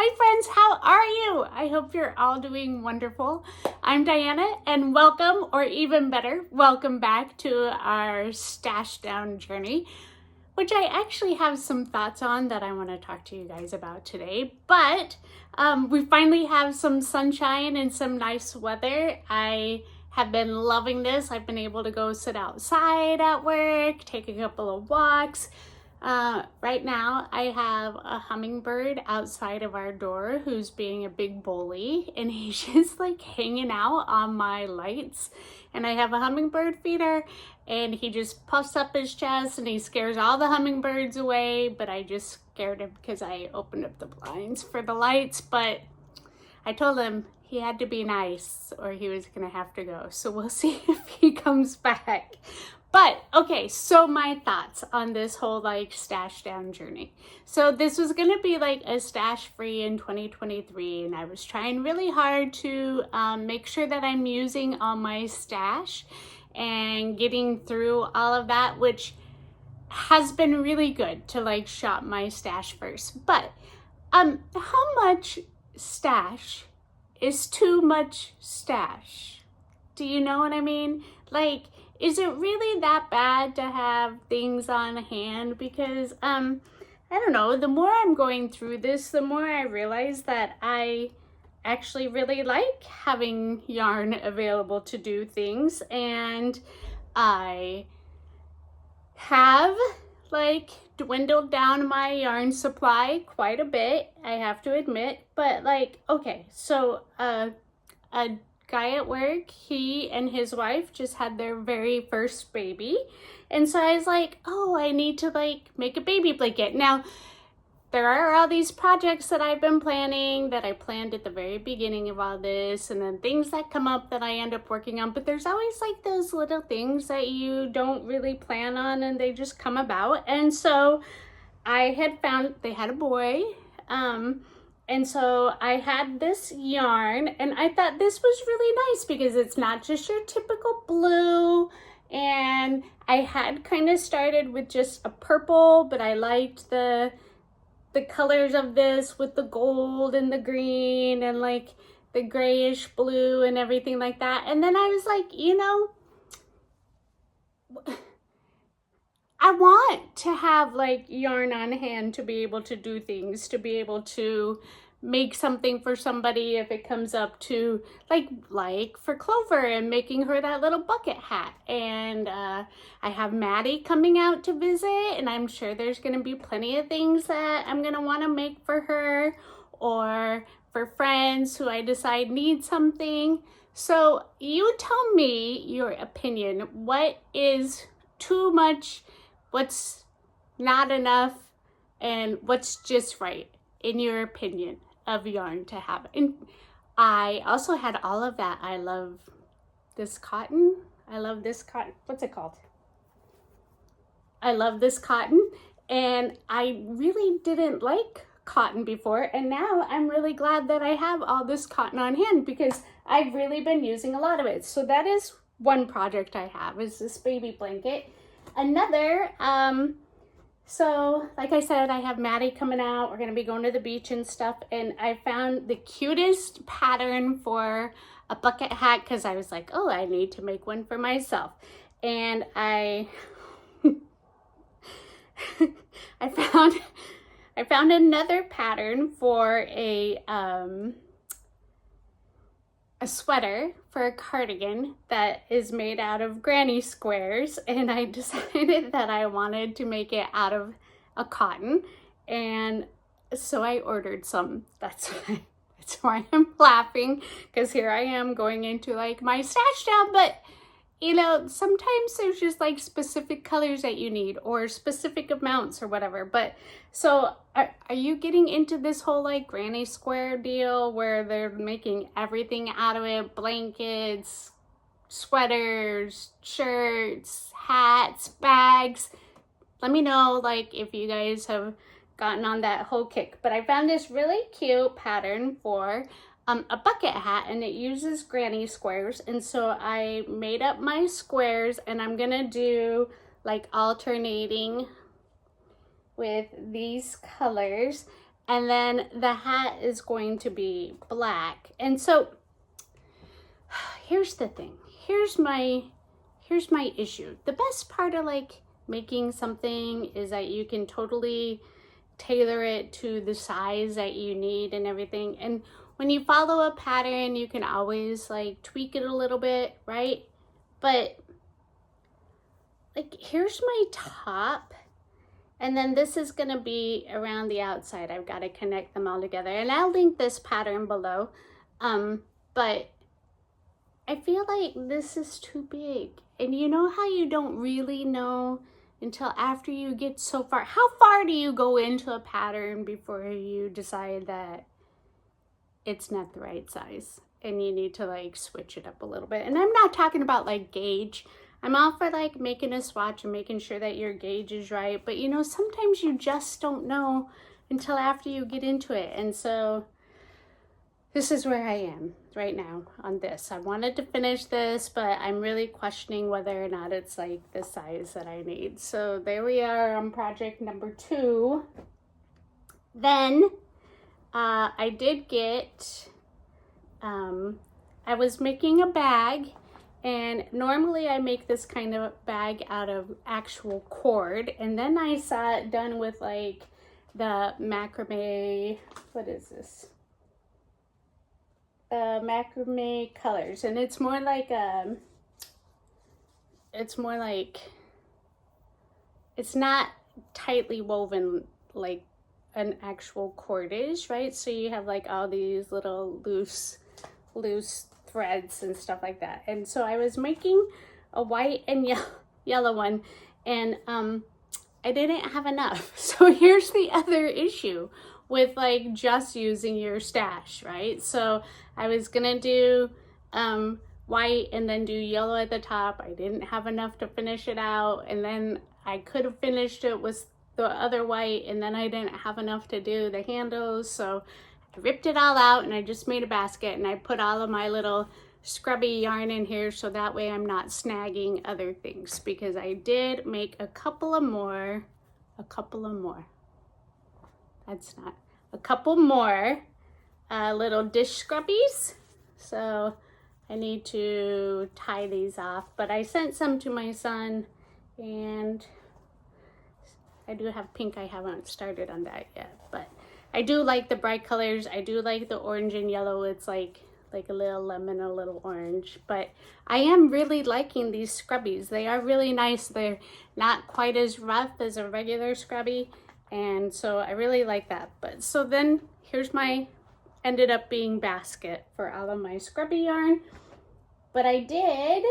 Hi friends, how are you? I hope you're all doing wonderful. I'm Diana and welcome, or even better, welcome back to our stash down journey, which I actually have some thoughts on that I want to talk to you guys about today. But we finally have some sunshine and some nice weather. I have been loving this. I've been able to go sit outside at work, take a couple of walks. Right now I have a hummingbird outside of our door who's being a big bully, and he's just like hanging out on my lights. And I have a hummingbird feeder, and he just puffs up his chest and he scares all the hummingbirds away, but I just scared him because I opened up the blinds for the lights. But I told him he had to be nice or he was gonna have to go. So we'll see if he comes back. But okay, so my thoughts on this whole like stash down journey. So this was gonna be like a stash free in 2023, and I was trying really hard to make sure that I'm using all my stash and getting through all of that, which has been really good to like shop my stash first. But how much stash is too much stash? Do you know what I mean? Like, is it really that bad to have things on hand? Because I don't know, the more I'm going through this, the more I realize that I actually really like having yarn available to do things, and I have like dwindled down my yarn supply quite a bit, I have to admit. But like, okay, so a guy at work, he and his wife just had their very first baby, and so I was like, oh, I need to like make a baby blanket. Now there are all these projects that I've been planning that I planned at the very beginning of all this, and then things that come up that I end up working on, but there's always like those little things that you don't really plan on and they just come about. And so I had found they had a boy, and so I had this yarn, and I thought this was really nice because it's not just your typical blue. And I had kind of started with just a purple, but I liked the colors of this with the gold and the green and like the grayish blue and everything like that. And then I was like, you know, I want to have like yarn on hand to be able to do things, to be able to make something for somebody if it comes up to like for Clover and making her that little bucket hat. And I have Maddie coming out to visit, and I'm sure there's going to be plenty of things that I'm going to want to make for her or for friends who I decide need something. So you tell me your opinion. What is too much? What's not enough? And what's just right in your opinion of yarn to have? And I also had all of that. I love this cotton. I love this cotton. What's it called? I love this cotton, and I really didn't like cotton before, and now I'm really glad that I have all this cotton on hand because I've really been using a lot of it. So that is one project I have, is this baby blanket. Another, so like I said, I have Maddie coming out. We're going to be going to the beach and stuff. And I found the cutest pattern for a bucket hat because I was like, oh, I need to make one for myself. And I found another pattern for a sweater for a cardigan that is made out of granny squares, and I decided that I wanted to make it out of a cotton, and so I ordered some. That's why I'm laughing, because here I am going into like my stash down. But you know, sometimes there's just like specific colors that you need or specific amounts or whatever. But so are you getting into this whole like granny square deal where they're making everything out of it? Blankets, sweaters, shirts, hats, bags. Let me know like if you guys have gotten on that whole kick. But I found this really cute pattern for a bucket hat, and it uses granny squares. And so I made up my squares, and I'm gonna do like alternating with these colors. And then the hat is going to be black. And so here's the thing. Here's my issue. The best part of like making something is that you can totally tailor it to the size that you need and everything. And when you follow a pattern, you can always like tweak it a little bit, right? But like, here's my top, and then this is gonna be around the outside. I've got to connect them all together, and I'll link this pattern below. But I feel like this is too big. And you know how you don't really know until after you get so far? How far do you go into a pattern before you decide that it's not the right size and you need to like switch it up a little bit? And I'm not talking about like gauge. I'm all for like making a swatch and making sure that your gauge is right. But you know, sometimes you just don't know until after you get into it. And so this is where I am right now on this. I wanted to finish this, but I'm really questioning whether or not it's like the size that I need. So there we are on project number 2. Then I did get, I was making a bag, and normally I make this kind of bag out of actual cord. And then I saw it done with like the macrame, what is this? Macrame colors, and it's more like it's not tightly woven like an actual cord is, right? So you have like all these little loose threads and stuff like that. And so I was making a white and yellow one, and I didn't have enough. So here's the other issue with like just using your stash, right? So I was gonna do white and then do yellow at the top. I didn't have enough to finish it out, and then I could have finished it with the other white, and then I didn't have enough to do the handles. So I ripped it all out and I just made a basket, and I put all of my little scrubby yarn in here so that way I'm not snagging other things, because I did make a couple more little dish scrubbies. So I need to tie these off, but I sent some to my son, and I do have pink. I haven't started on that yet, but I do like the bright colors. I do like the orange and yellow. It's like a little lemon, a little orange. But I am really liking these scrubbies. They are really nice. They're not quite as rough as a regular scrubby, and so I really like that. But so then here's my ended up being basket for all of my scrubby yarn. But I did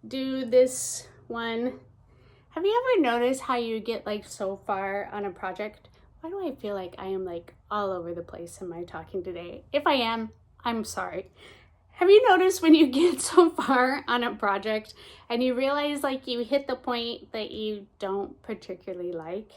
do this one. Have you ever noticed how you get like so far on a project? Why do I feel like I am like all over the place in my talking today? If I am, I'm sorry. Have you noticed when you get so far on a project and you realize like you hit the point that you don't particularly like?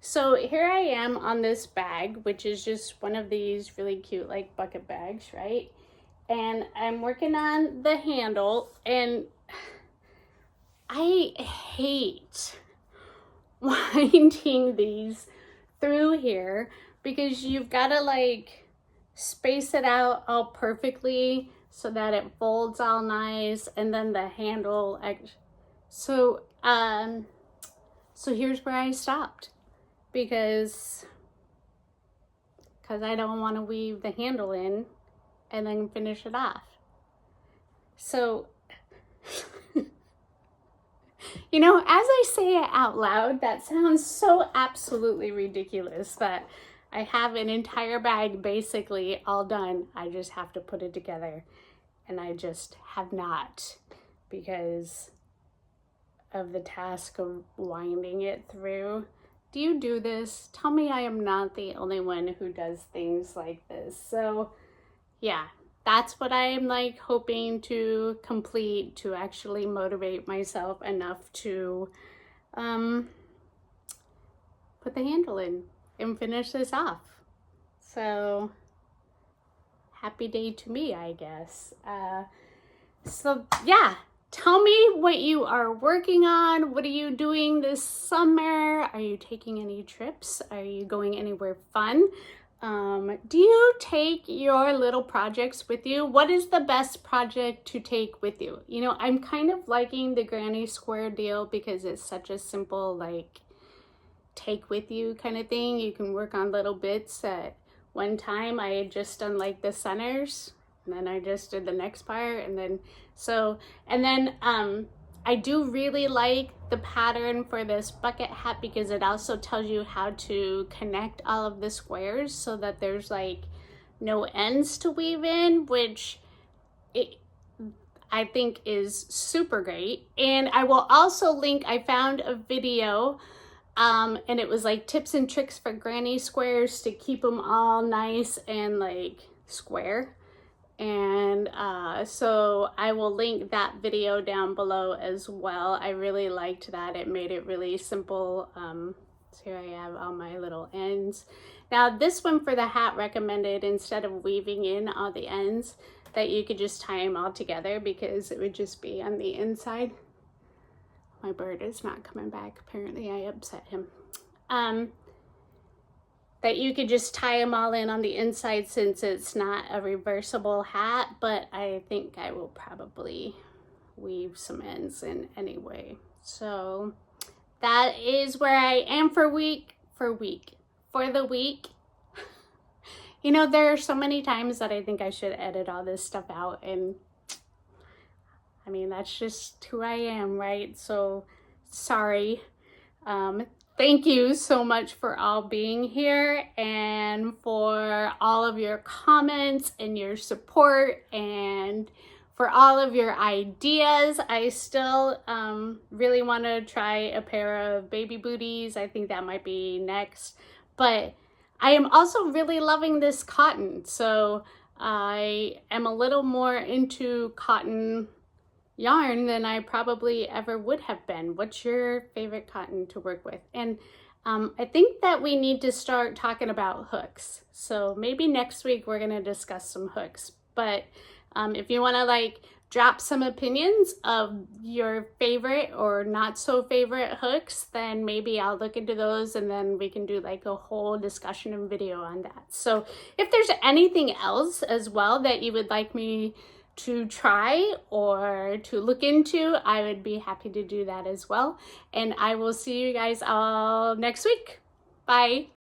So here I am on this bag, which is just one of these really cute like bucket bags, right? And I'm working on the handle, and I hate winding these through here because you've got to like space it out all perfectly so that it folds all nice, and then the handle. So here's where I stopped because I don't want to weave the handle in and then finish it off. So you know, as I say it out loud, that sounds so absolutely ridiculous that I have an entire bag basically all done. I just have to put it together, and I just have not because of the task of winding it through. Do you do this? Tell me I am not the only one who does things like this. So yeah, that's what I'm like hoping to complete to actually motivate myself enough to put the handle in and finish this off. So happy day to me, I guess. So yeah, tell me what you are working on. What are you doing this summer? Are you taking any trips? Are you going anywhere fun? Do you take your little projects with you? What is the best project to take with you? You know, I'm kind of liking the Granny Square deal because it's such a simple, like, take with you kind of thing. You can work on little bits. At one time I had just done like the centers, and then I just did the next part, and then I do really like the pattern for this bucket hat because it also tells you how to connect all of the squares so that there's like no ends to weave in, which I think is super great. And I will also link, I found a video and it was like tips and tricks for granny squares to keep them all nice and like square. And so I will link that video down below as well. I really liked that. It made it really simple. So here I have all my little ends. Now this one for the hat recommended, instead of weaving in all the ends, that you could just tie them all together because it would just be on the inside. My bird is not coming back. Apparently I upset him. That you could just tie them all in on the inside since it's not a reversible hat, but I think I will probably weave some ends in anyway. So that is where I am for the week. You know, there are so many times that I think I should edit all this stuff out, and I mean, that's just who I am, right? So sorry. Thank you so much for all being here and for all of your comments and your support and for all of your ideas. I still really want to try a pair of baby booties. I think that might be next. But I am also really loving this cotton. So I am a little more into cotton yarn than I probably ever would have been. What's your favorite cotton to work with? And I think that we need to start talking about hooks. So maybe next week we're going to discuss some hooks. But if you want to like drop some opinions of your favorite or not so favorite hooks, then maybe I'll look into those and then we can do like a whole discussion and video on that. So if there's anything else as well that you would like me to try or to look into, I would be happy to do that as well. And I will see you guys all next week. Bye.